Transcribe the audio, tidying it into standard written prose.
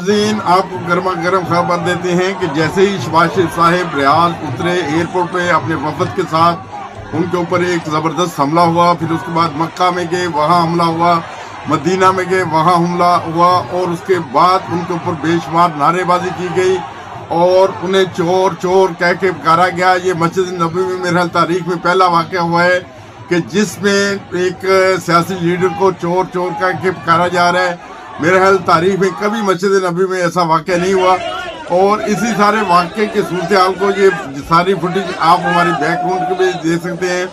नाज़रीन, आपको गर्मा गर्म खबर देते हैं कि जैसे ही शहबाज शरीफ साहब रियाद उतरे एयरपोर्ट पे अपने वफद के साथ, उनके ऊपर एक ज़बरदस्त हमला हुआ। फिर उसके बाद मक्का में गए, वहाँ हमला हुआ। मदीना में गए, वहाँ हमला हुआ। और उसके बाद उनके ऊपर बेशुमार नारेबाजी की गई और उन्हें चोर चोर कह के पुकारा गया। ये मस्जिद नबी में मेरे तारीख में पहला वाक़या हुआ है कि जिसमें एक सियासी लीडर को चोर चोर कह के पुकारा जा रहा है। मेरे ख्याल तारीख में कभी मस्जिद नबी में ऐसा वाक़या नहीं हुआ। और इसी सारे वाक़े के सूरत हाल को ये सारी फुटेज आप हमारी बैकग्राउंड के भी दे सकते हैं।